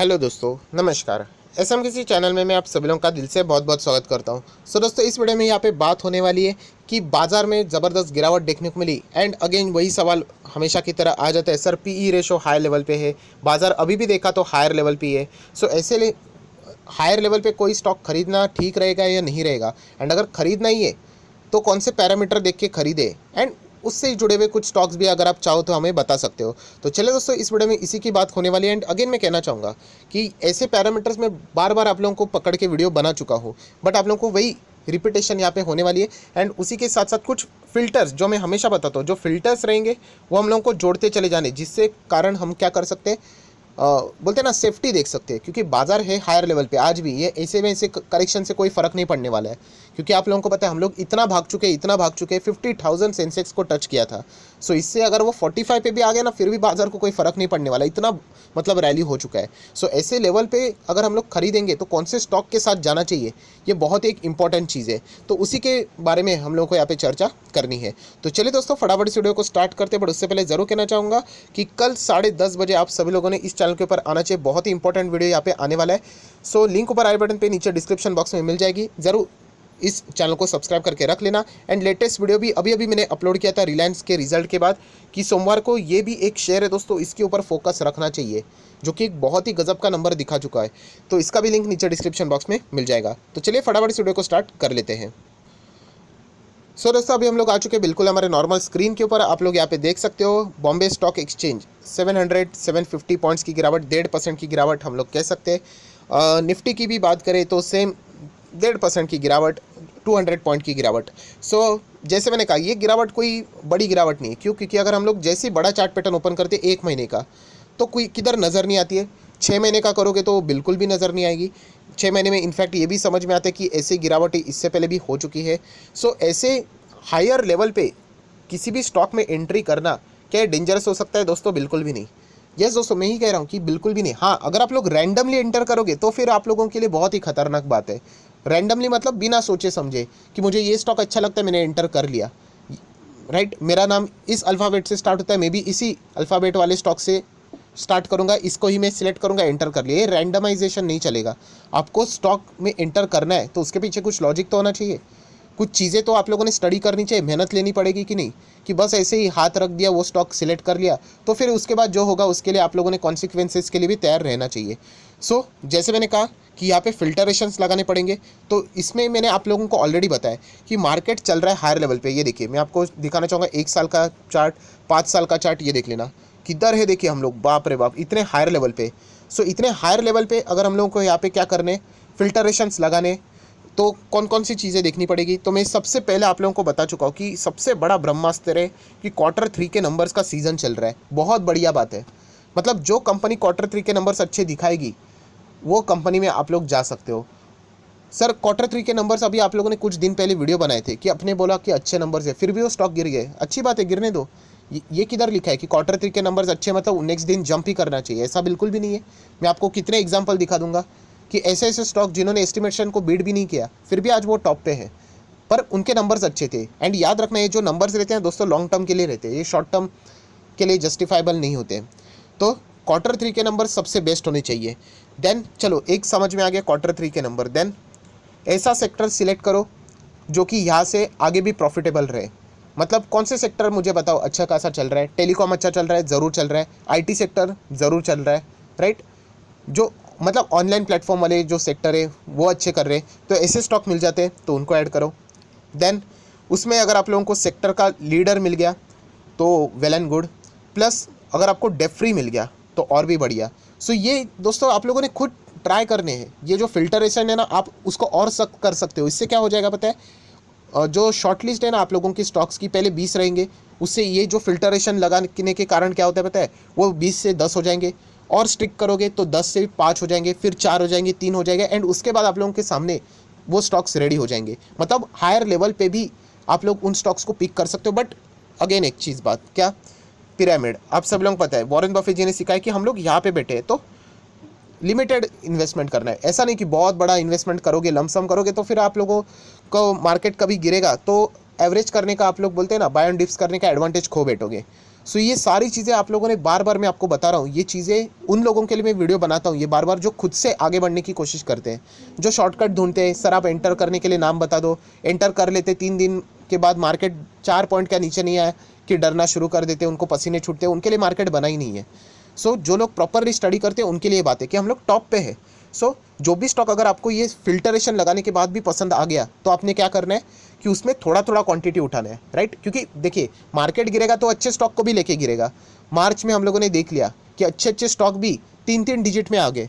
Hello दोस्तों, नमस्कार। SM channel में मैं आप सभी लोगों का दिल से बहुत बहुत स्वागत करता हूं। दोस्तों, इस वीडियो में यहाँ पे बात होने वाली है कि बाजार में ज़बरदस्त गिरावट देखने को मिली एंड अगेन वही सवाल हमेशा की तरह आ जाता है, sir PE ratio high level पे है, बाजार अभी भी देखा तो हायर लेवल पे ही है। ऐसे हायर लेवल पे कोई स्टॉक खरीदना ठीक रहेगा या नहीं रहेगा, एंड अगर खरीदना ही है तो कौन से पैरामीटर देख के खरीदे, एंड उससे जुड़े हुए कुछ स्टॉक्स भी अगर आप चाहो तो हमें बता सकते हो। तो चलिए दोस्तों, इस वीडियो में इसी की बात होने वाली है। एंड अगेन मैं कहना चाहूँगा कि ऐसे पैरामीटर्स में बार बार आप लोगों को पकड़ के वीडियो बना चुका हूँ, बट आप लोगों को वही रिपीटेशन यहाँ पे होने वाली है। एंड उसी के साथ साथ कुछ फिल्टर्स जो मैं हमेशा बताता हूँ, जो फिल्टर्स रहेंगे वो हम लोगों को जोड़ते चले जाने, जिससे कारण हम क्या कर सकते हैं, बोलते हैं ना, सेफ्टी देख सकते हैं। क्योंकि बाजार है हायर लेवल पे, आज भी ये ऐसे में ऐसे करेक्शन से कोई फ़र्क नहीं पड़ने वाला है। क्योंकि आप लोगों को पता है हम लोग इतना भाग चुके 50,000 सेंसेक्स को टच किया था। इससे अगर वो 45 पे भी आ गया ना, फिर भी बाजार को कोई फ़र्क नहीं पड़ने वाला, इतना मतलब रैली हो चुका है। ऐसे लेवल पे अगर हम लोग खरीदेंगे तो कौन से स्टॉक के साथ जाना चाहिए, ये बहुत एक इंपॉर्टेंट चीज़ है। तो उसी के बारे में हम लोग को यहाँ पे चर्चा करनी है। तो चलिए दोस्तों, फटाफट इस वीडियो को स्टार्ट करते हैं। बट उससे पहले ज़रूर कहना चाहूँगा कि कल 10:30 बजे आप सभी लोगों ने इस चैनल के ऊपर आना चाहिए। बहुत ही इंपॉर्टेंट वीडियो यहाँ पे आने वाला है। लिंक ऊपर आई बटन पे नीचे डिस्क्रिप्शन बॉक्स में मिल जाएगी। ज़रूर इस चैनल को सब्सक्राइब करके रख लेना। एंड लेटेस्ट वीडियो भी अभी अभी मैंने अपलोड किया था रिलायंस के रिजल्ट के बाद, कि सोमवार को ये भी एक शेयर है दोस्तों, इसके ऊपर फोकस रखना चाहिए, जो कि एक बहुत ही गजब का नंबर दिखा चुका है। तो इसका भी लिंक नीचे डिस्क्रिप्शन बॉक्स में मिल जाएगा। तो चलिए फटाफट इस वीडियो को स्टार्ट कर लेते हैं। दोस्तों, अभी हम लोग आ चुके हैं बिल्कुल हमारे नॉर्मल स्क्रीन के ऊपर। आप लोग यहाँ पे देख सकते हो, बॉम्बे स्टॉक एक्सचेंज 750 पॉइंट्स की गिरावट, 1.5% की गिरावट हम लोग कह सकते हैं। निफ्टी की भी बात करें तो सेम 1.5% की गिरावट, 200 पॉइंट की गिरावट। जैसे मैंने कहा, ये गिरावट कोई बड़ी गिरावट नहीं है। क्यों? क्योंकि अगर हम लोग जैसे ही बड़ा चार्ट पैटर्न ओपन करते हैं 1 महीने का, तो कोई किधर नज़र नहीं आती है। 6 महीने का करोगे तो बिल्कुल भी नज़र नहीं आएगी। 6 महीने में इनफैक्ट ये भी समझ में आता है कि ऐसी गिरावट इससे पहले भी हो चुकी है। ऐसे हायर लेवल पे किसी भी स्टॉक में एंट्री करना क्या डेंजरस हो सकता है दोस्तों? बिल्कुल भी नहीं। यस दोस्तों, मैं ही कह रहा हूँ कि बिल्कुल भी नहीं। हाँ, अगर आप लोग रैंडमली एंटर करोगे तो फिर आप लोगों के लिए बहुत ही खतरनाक बात है। रैंडमली मतलब बिना सोचे समझे कि मुझे ये स्टॉक अच्छा लगता है, मैंने एंटर कर लिया, राइट। मेरा नाम इस अल्फ़ाबेट से स्टार्ट होता है, मैं भी इसी अल्फ़ाबेट वाले स्टॉक से स्टार्ट करूंगा, इसको ही मैं सिलेक्ट करूंगा, एंटर कर लिया। ये रैंडमाइजेशन नहीं चलेगा। आपको स्टॉक में एंटर करना है तो उसके पीछे कुछ लॉजिक तो होना चाहिए, कुछ चीज़ें तो आप लोगों ने स्टडी करनी चाहिए, मेहनत लेनी पड़ेगी कि नहीं, कि बस ऐसे ही हाथ रख दिया, वो स्टॉक सिलेक्ट कर लिया, तो फिर उसके बाद जो होगा उसके लिए आप लोगों ने कॉन्सिक्वेंसेस के लिए भी तैयार रहना चाहिए। जैसे मैंने कहा कि यहाँ पे फिल्टरेशंस लगाने पड़ेंगे, तो इसमें मैंने आप लोगों को ऑलरेडी बताया कि मार्केट चल रहा है हायर लेवल पे। ये देखिए, मैं आपको दिखाना चाहूँगा 1 साल का चार्ट, 5 साल का चार्ट, ये देख लेना किधर है। देखिए हम लोग, बाप रे बाप, इतने हायर लेवल पे। इतने हायर लेवल पे अगर हम लोगों को यहाँ पे क्या करने, फिल्टरेशंस लगाने, तो कौन कौन सी चीज़ें देखनी पड़ेगी। तो मैं सबसे पहले आप लोगों को बता चुका हूँ कि सबसे बड़ा ब्रह्मास्त्र है कि Q3 के नंबर्स का सीज़न चल रहा है। बहुत बढ़िया बात है। मतलब जो कंपनी Q3 के नंबर्स अच्छे दिखाएगी वो कंपनी में आप लोग जा सकते हो। सर Q3 के नंबर्स, अभी आप लोगों ने कुछ दिन पहले वीडियो बनाए थे कि अपने बोला कि अच्छे नंबर्स है, फिर भी वो स्टॉक गिर गए। अच्छी बात है, गिरने दो। ये किधर लिखा है कि Q3 के नंबर्स अच्छे मतलब नेक्स्ट दिन जंप ही करना चाहिए? ऐसा बिल्कुल भी नहीं है। मैं आपको कितने एग्जाम्पल दिखा दूंगा कि ऐसे ऐसे स्टॉक जिन्होंने एस्टिमेशन को बीट भी नहीं किया, फिर भी आज वो टॉप पे है, पर उनके नंबर्स अच्छे थे। एंड याद रखना, ये जो नंबर्स रहते हैं दोस्तों, लॉन्ग टर्म के लिए रहते हैं, ये शॉर्ट टर्म के लिए जस्टिफाइबल नहीं होते। तो Q3 के नंबर सबसे बेस्ट होने चाहिए। देन चलो, एक समझ में आ गया Q3 के नंबर। देन ऐसा सेक्टर सिलेक्ट करो जो कि यहाँ से आगे भी प्रॉफिटेबल रहे। मतलब कौन से सेक्टर मुझे बताओ अच्छा खासा चल रहा है? टेलीकॉम अच्छा चल रहा है, ज़रूर चल रहा है। आईटी सेक्टर ज़रूर चल रहा है, राइट। जो मतलब ऑनलाइन प्लेटफॉर्म वाले जो सेक्टर है वो अच्छे कर रहे हैं, तो ऐसे स्टॉक मिल जाते हैं तो उनको ऐड करो। देन उसमें अगर आप लोगों को सेक्टर का लीडर मिल गया तो वेल एंड गुड, प्लस अगर आपको डेट फ्री मिल गया तो और भी बढ़िया। ये दोस्तों आप लोगों ने खुद ट्राई करने हैं। ये जो फिल्टरेशन है ना, आप उसको और सख्त कर सकते हो। इससे क्या हो जाएगा पता है? जो शॉर्ट लिस्ट है ना आप लोगों की स्टॉक्स की, पहले 20 रहेंगे, उससे ये जो फिल्टरेशन लगाने के कारण क्या होता है पता है? वो 20 से 10 हो जाएंगे, और स्ट्रिक करोगे तो 10 से 5 हो जाएंगे, फिर 4 हो जाएंगे, 3 हो जाएगा, एंड उसके बाद आप लोगों के सामने वो स्टॉक्स रेडी हो जाएंगे। मतलब हायर लेवल पे भी आप लोग उन स्टॉक्स को पिक कर सकते हो। बट अगेन एक चीज़ बात, क्या? पिरामिड। आप सब लोग पता है, वॉरेन बफेट जी ने सिखाया कि हम लोग यहाँ पे बैठे हैं तो लिमिटेड इन्वेस्टमेंट करना है। ऐसा नहीं कि बहुत बड़ा इन्वेस्टमेंट करोगे, लमसम करोगे, तो फिर आप लोगों को मार्केट कभी गिरेगा तो एवरेज करने का, आप लोग बोलते हैं ना, बाय ऑन डिप्स करने का एडवांटेज खो बैठोगे। सो ये सारी चीज़ें आप लोगों ने बार बार मैं आपको बता रहा हूँ, ये चीज़ें उन लोगों के लिए मैं वीडियो बनाता हूँ ये बार बार जो खुद से आगे बढ़ने की कोशिश करते हैं, जो शॉर्टकट ढूंढते हैं। सर आप एंटर करने के लिए नाम बता दो, एंटर कर लेते, 3 दिन के बाद मार्केट 4 पॉइंट का नीचे नहीं आया कि डरना शुरू कर देते, उनको पसीने छूटते, उनके लिए मार्केट बना ही नहीं है। सो जो लोग प्रॉपरली स्टडी करते हैं उनके लिए बात है कि हम लोग टॉप पे है। सो जो भी स्टॉक अगर आपको ये फिल्टरेशन लगाने के बाद भी पसंद आ गया तो आपने क्या करना है कि उसमें थोड़ा थोड़ा क्वांटिटी उठाना है, राइट। क्योंकि देखिए मार्केट गिरेगा तो अच्छे स्टॉक को भी लेके गिरेगा। मार्च में हम लोगों ने देख लिया कि अच्छे अच्छे स्टॉक भी 3-3 डिजिट में आ गए,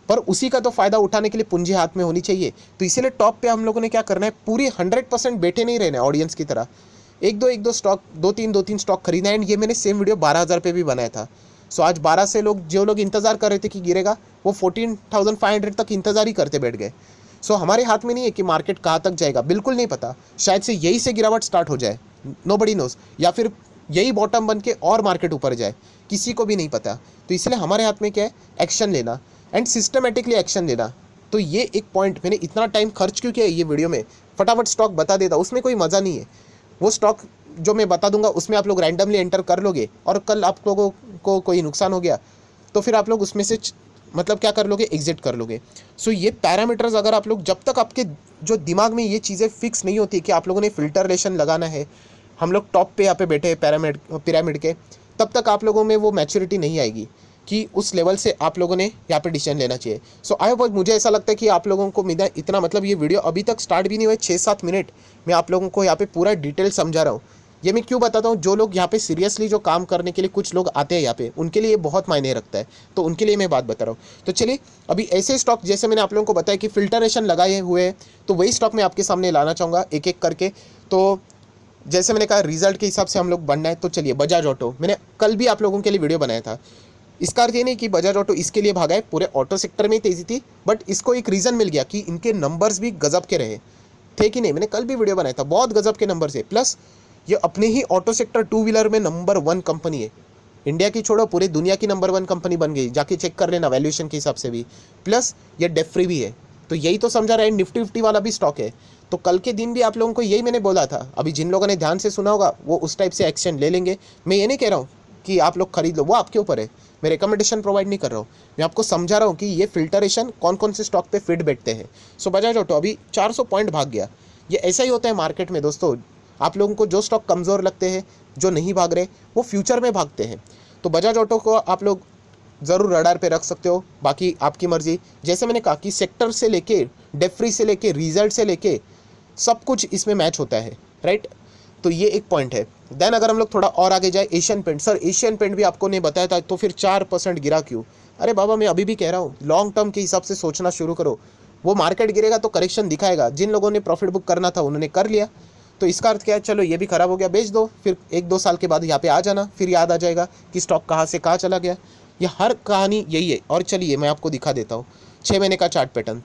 पर उसी का तो फायदा उठाने के लिए पूंजी हाथ में होनी चाहिए। तो इसीलिए टॉप पे हम लोगों ने क्या करना है, पूरी 100% बैठे नहीं रहना है ऑडियंस की तरह। एक दो स्टॉक, दो तीन स्टॉक खरीदना है। एंड ये मैंने सेम वीडियो 12,000 पे भी बनाया था। सो आज 12 से जो लोग इंतजार कर रहे थे कि गिरेगा, वो 14,500 तक इंतजार ही करते बैठ गए। सो हमारे हाथ में नहीं है कि मार्केट कहाँ तक जाएगा, बिल्कुल नहीं पता। शायद से यही से गिरावट स्टार्ट हो जाए, नोबडी नोज, या फिर यही बॉटम बन के और मार्केट ऊपर जाए, किसी को भी नहीं पता। तो इसलिए हमारे हाथ में क्या है, एक्शन लेना एंड सिस्टमेटिकली एक्शन लेना। तो ये एक पॉइंट, मैंने इतना टाइम खर्च क्यों किया है ये वीडियो में, फटाफट स्टॉक बता देता, उसमें कोई मज़ा नहीं है। वो स्टॉक जो मैं बता दूंगा उसमें आप लोग रैंडमली एंटर कर लोगे और कल आप लोगों को कोई नुकसान हो गया तो फिर आप लोग उसमें से मतलब क्या कर लोगे, एग्जिट कर लोगे। सो ये पैरामीटर्स अगर आप लोग, जब तक आपके जो दिमाग में ये चीज़ें फिक्स नहीं होती कि आप लोगों ने फिल्टरेशन लगाना है, हम लोग टॉप पे यहाँ पे बैठे हैं पिरामिड के, तब तक आप लोगों में वो मैच्योरिटी नहीं आएगी कि उस लेवल से आप लोगों ने यहाँ पे डिसीजन लेना चाहिए। सो आई होप, मुझे ऐसा लगता है कि आप लोगों को मिला इतना, मतलब ये वीडियो अभी तक स्टार्ट भी नहीं हुआ, 6-7 मिनट मैं आप लोगों को यहाँ पे पूरा डिटेल समझा रहा हूँ। ये मैं क्यों बताता हूँ, जो लोग यहाँ पे सीरियसली जो काम करने के लिए कुछ लोग आते हैं यहाँ पे, उनके लिए बहुत मायने रखता है, तो उनके लिए मैं बात बता रहा हूँ। तो चलिए अभी ऐसे स्टॉक जैसे मैंने आप लोगों को बताया कि फिल्टरेशन लगाए हुए हैं, तो वही स्टॉक मैं आपके सामने लाना चाहूँगा एक एक करके। तो जैसे मैंने कहा रिजल्ट के हिसाब से हम लोग बनना है, तो चलिए बजाज ऑटो, मैंने कल भी आप लोगों के लिए वीडियो बनाया था। इसका अर्थ ये नहीं कि बजाज ऑटो इसके लिए भागा है, पूरे ऑटो सेक्टर में ही तेजी थी, बट इसको एक रीज़न मिल गया कि इनके नंबर्स भी गजब के रहे थे कि नहीं। मैंने कल भी वीडियो बनाया था, बहुत गजब के नंबर से, प्लस ये अपने ही ऑटो सेक्टर 2 व्हीलर में नंबर 1 कंपनी है। इंडिया की छोड़ो, पूरी दुनिया की नंबर 1 कंपनी बन गई, जाके चेक कर लेना वैल्यूएशन के हिसाब से भी। प्लस ये डेट फ्री भी है, तो यही तो समझा रहा है। निफ्टी 50 वाला भी स्टॉक है। तो कल के दिन भी आप लोगों को यही मैंने बोला था। अभी जिन लोगों ने ध्यान से सुना होगा वो उस टाइप से एक्शन ले लेंगे। मैं ये नहीं कह रहा हूँ कि आप लोग खरीद लो, वो आपके ऊपर है, मैं रिकमेंडेशन प्रोवाइड नहीं कर रहा हूँ। मैं आपको समझा रहा हूँ कि ये फिल्टरेशन कौन कौन से स्टॉक पे फिट बैठते हैं। सो बजाज ऑटो अभी 400 पॉइंट भाग गया। ये ऐसा ही होता है मार्केट में दोस्तों, आप लोगों को जो स्टॉक कमज़ोर लगते हैं, जो नहीं भाग रहे, वो फ्यूचर में भागते हैं। तो बजाज ऑटो को आप लोग ज़रूर रडार पे रख सकते हो, बाकी आपकी मर्जी। जैसे मैंने कहा कि सेक्टर से लेके, डेट फ्री से लेके, रिजल्ट से लेके सब कुछ इसमें मैच होता है, राइट। तो ये एक पॉइंट है। देन अगर हम लोग थोड़ा और आगे जाए, Asian paint, sir Asian paint भी आपको नहीं बताया था तो फिर 4% गिरा क्यों? अरे बाबा, मैं अभी भी कह रहा हूँ लॉन्ग टर्म के हिसाब से सोचना शुरू करो। वो मार्केट गिरेगा तो करेक्शन दिखाएगा, जिन लोगों ने प्रॉफिट बुक करना था उन्होंने कर लिया, तो इसका अर्थ क्या है, चलो ये भी खराब हो गया, बेच दो, फिर 1-2 साल के बाद यहाँ पे आ जाना, फिर याद आ जाएगा कि स्टॉक कहाँ से कहाँ चला गया। ये हर कहानी यही है। और चलिए मैं आपको दिखा देता हूँ 6 महीने का चार्ट पैटर्न।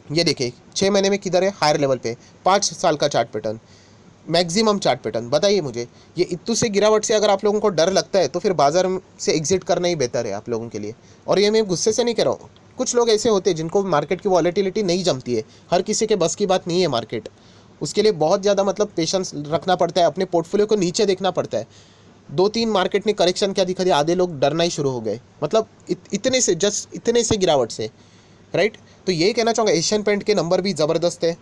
ये देखिए 6 महीने में किधर है, हायर लेवल पे। 5 साल का chart pattern, maximum chart pattern. बताइए मुझे, ये इतू से गिरावट से अगर आप लोगों को डर लगता है तो फिर बाजार से एग्जिट करना ही बेहतर है आप लोगों के लिए। और ये मैं गुस्से से नहीं कह रहा हूँ, कुछ लोग ऐसे होते हैं जिनको मार्केट की वॉलेटिलिटी नहीं जमती है। हर किसी के बस की बात नहीं है मार्केट, उसके लिए बहुत ज़्यादा मतलब पेशेंस रखना पड़ता है, अपने पोर्टफोलियो को नीचे देखना पड़ता है। 2-3 मार्केट ने करेक्शन क्या दिखा दिया, आधे लोग डरना ही शुरू हो गए, मतलब इतने से, जस्ट इतने से गिरावट से, राइट। तो यही कहना चाहूँगा, एशियन पेंट के नंबर भी ज़बरदस्त है।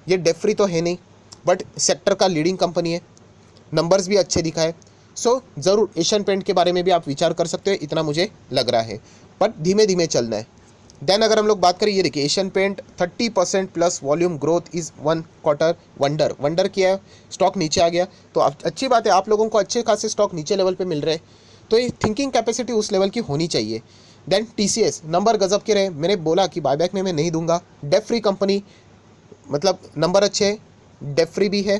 ये डेट फ्री तो है नहीं, बट सेक्टर का लीडिंग कंपनी है, नंबर्स भी अच्छे दिखाए। सो ज़रूर एशियन पेंट के बारे में भी आप विचार कर सकते हो, इतना मुझे लग रहा है, बट धीमे धीमे चलना है। देन अगर हम लोग बात करें, ये देखिए Asian paint 30% plus volume growth is 1 quarter wonder किया है, स्टॉक नीचे आ गया। तो अच्छी बात है, आप लोगों को अच्छे खासे स्टॉक नीचे लेवल पे मिल रहे हैं, तो ये थिंकिंग कैपेसिटी उस लेवल की होनी चाहिए। देन TCS नंबर गजब के रहे, मैंने बोला कि बायबैक में मैं नहीं दूंगा। डेट फ्री कंपनी, मतलब नंबर अच्छे है, डेट फ्री भी है,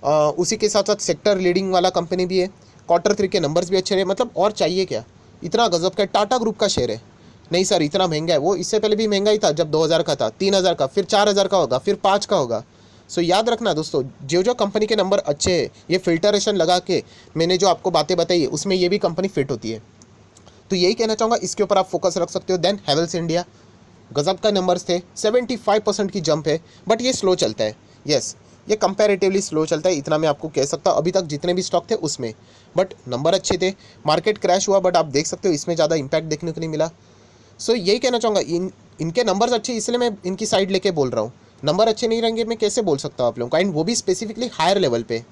उसी के साथ साथ सेक्टर लीडिंग वाला कंपनी भी है, Q3 के नंबर्स भी अच्छे रहे, मतलब और चाहिए क्या, इतना गजब का। टाटा ग्रुप का शेयर है, नहीं सर इतना महंगा है, वो इससे पहले भी महंगा ही था, जब 2000 का था, 3000 का, फिर 4000 का होगा, फिर 5 का होगा। सो याद रखना दोस्तों, जो कंपनी के नंबर अच्छे हैं, ये फिल्टरेशन लगा के मैंने जो आपको बातें बताई है उसमें ये भी कंपनी फिट होती है। तो यही कहना चाहूँगा, इसके ऊपर आप फोकस रख सकते हो। देन हैवेल्स इंडिया, गजब का नंबर्स थे, 75% की जंप है, बट ये स्लो चलता है। यस, ये कंपैरेटिवली स्लो चलता है, इतना मैं आपको कह सकता हूँ। अभी तक जितने भी स्टॉक थे उसमें, बट नंबर अच्छे थे। मार्केट क्रैश हुआ, बट आप देख सकते हो इसमें ज़्यादा इम्पैक्ट देखने को नहीं मिला। सो यही कहना चाहूँगा, इनके नंबर्स अच्छे, इसलिए मैं इनकी साइड लेके बोल रहा हूँ। नंबर अच्छे नहीं रहेंगे, मैं कैसे बोल सकता हूँ आप लोगों को, एंड वो भी स्पेसिफिकली हायर लेवल पे।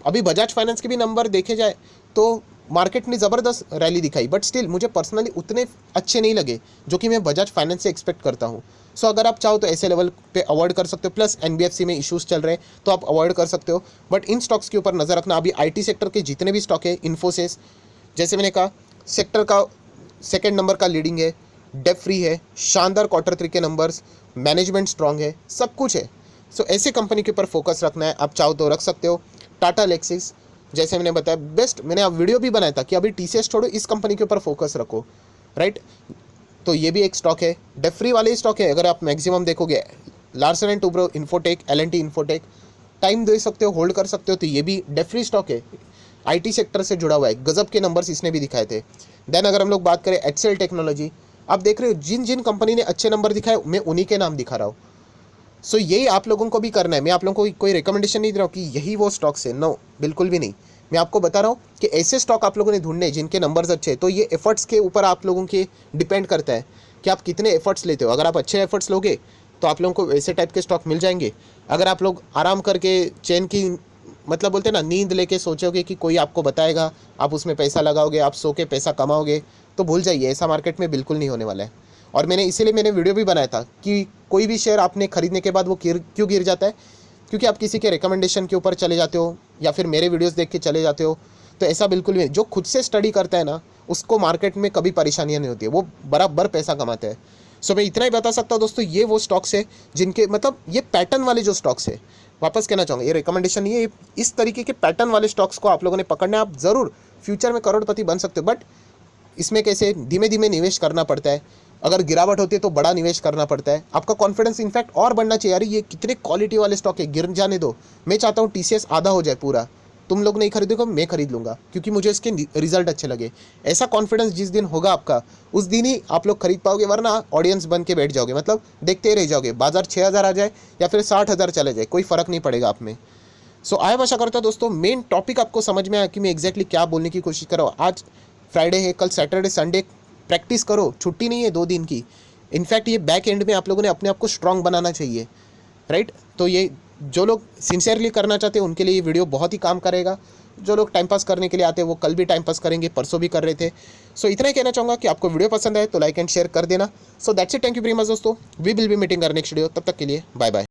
अभी बजाज फाइनेंस के भी नंबर देखे जाए तो मार्केट ने ज़बरदस्त रैली दिखाई, बट स्टिल मुझे पर्सनली उतने अच्छे नहीं लगे जो कि मैं बजाज फाइनेंस से एक्सपेक्ट करता हूँ। सो अगर आप चाहो तो ऐसे लेवल पे अवॉइड कर सकते हो, प्लस एनबीएफसी में इश्यूज चल रहे हैं तो आप अवॉइड कर सकते हो। बट इन स्टॉक्स के ऊपर नज़र रखना। अभी आईटी सेक्टर के जितने भी स्टॉक है, इन्फोसिस जैसे मैंने कहा सेक्टर का सेकेंड नंबर का लीडिंग है, डेप फ्री है, शानदार Q3 के नंबर्स, मैनेजमेंट स्ट्रांग है, सब कुछ है। सो ऐसे कंपनी के ऊपर फोकस रखना है, आप चाहो तो रख सकते हो। टाटा लेक्सिस जैसे मैंने बताया बेस्ट, मैंने आप वीडियो भी बनाया था कि अभी टीसीएस छोड़ो, इस कंपनी के ऊपर फोकस रखो, राइट। तो ये भी एक स्टॉक है, डेप फ्री वाले स्टॉक है। अगर आप मैक्सिमम देखोगे लार्सन एंड टुब्रो, इन्फोटेक, एल&टी इन्फोटेक, टाइम दे सकते हो, होल्ड कर सकते हो, तो ये भी डेप फ्री स्टॉक है, आईटी सेक्टर से जुड़ा हुआ है, गजब के नंबर्स इसने भी दिखाए थे। देन अगर हम लोग बात करें एक्सेल टेक्नोलॉजी, आप देख रहे हो जिन जिन कंपनी ने अच्छे नंबर दिखाए मैं उन्हीं के नाम दिखा रहा हूँ। सो यही आप लोगों को भी करना है। मैं आप लोगों को कोई रिकमेंडेशन नहीं दे रहा हूँ कि यही वो स्टॉक्स है, नो, बिल्कुल भी नहीं। मैं आपको बता रहा हूँ कि ऐसे स्टॉक आप लोगों ने ढूंढने जिनके नंबर्स अच्छे हैं। तो ये एफर्ट्स के ऊपर आप लोगों के डिपेंड करता है कि आप कितने एफर्ट्स लेते हो। अगर आप अच्छे एफर्ट्स लोगे तो आप लोगों को वैसे टाइप के स्टॉक मिल जाएंगे। अगर आप लोग आराम करके चैन की, मतलब बोलते हैं ना, नींद लेके सोचोगे कि कोई आपको बताएगा, आप उसमें पैसा लगाओगे, आप सो के पैसा कमाओगे, तो भूल जाइए, ऐसा मार्केट में बिल्कुल नहीं होने वाला है। और मैंने वीडियो भी बनाया था कि कोई भी शेयर आपने खरीदने के बाद वो क्यों गिर जाता है, क्योंकि आप किसी के रिकमेंडेशन के ऊपर चले जाते हो या फिर मेरे वीडियोस देख के चले जाते हो। तो ऐसा बिल्कुल भी नहीं। जो खुद से स्टडी करता है ना, उसको मार्केट में कभी परेशानियां नहीं होती है, वो बराबर पैसा कमाते हैं। सो मैं इतना ही बता सकता हूँ दोस्तों, ये वो स्टॉक्स है जिनके, मतलब ये पैटर्न वाले जो स्टॉक्स है, वापस कहना चाहूँगा ये रिकमेंडेशन नहीं है, इस तरीके के पैटर्न वाले स्टॉक्स को आप लोगों ने पकड़ना है। आप ज़रूर फ्यूचर में करोड़पति बन सकते हो, बट इसमें कैसे धीमे धीमे निवेश करना पड़ता है। अगर गिरावट होती है तो बड़ा निवेश करना पड़ता है। आपका कॉन्फिडेंस इनफैक्ट और बढ़ना चाहिए, यार ये कितने क्वालिटी वाले स्टॉक है, गिर जाने दो। मैं चाहता हूँ टीसीएस आधा हो जाए पूरा, तुम लोग नहीं खरीदोगे मैं खरीद लूँगा, क्योंकि मुझे इसके रिजल्ट अच्छे लगे। ऐसा कॉन्फिडेंस जिस दिन होगा आपका, उस दिन ही आप लोग खरीद पाओगे, वरना ऑडियंस बन के बैठ जाओगे, मतलब देखते ही रह जाओगे। बाजार 6000 आ जाए या फिर 60,000 चले जाए, कोई फ़र्क नहीं पड़ेगा आप में। सो आया आशा करता हूँ दोस्तों मेन टॉपिक आपको समझ में आया कि मैं एग्जैक्टली क्या बोलने की कोशिश कर रहा हूँ। आज फ्राइडे है, कल सैटरडे संडे प्रैक्टिस करो, छुट्टी नहीं है 2 दिन की। इनफैक्ट ये बैक एंड में आप लोगों ने अपने आप को स्ट्रांग बनाना चाहिए, राइट। तो ये जो लोग सिंसियरली करना चाहते हैं उनके लिए ये वीडियो बहुत ही काम करेगा। जो लोग टाइम पास करने के लिए आते हैं वो कल भी टाइम पास करेंगे, परसों भी कर रहे थे। सो इतना ही कहना चाहूँगा कि आपको वीडियो पसंद आए तो लाइक एंड शेयर कर देना। So that's it, thank you very much दोस्तों, we will be meeting next video, तब तक के लिए बाय बाय।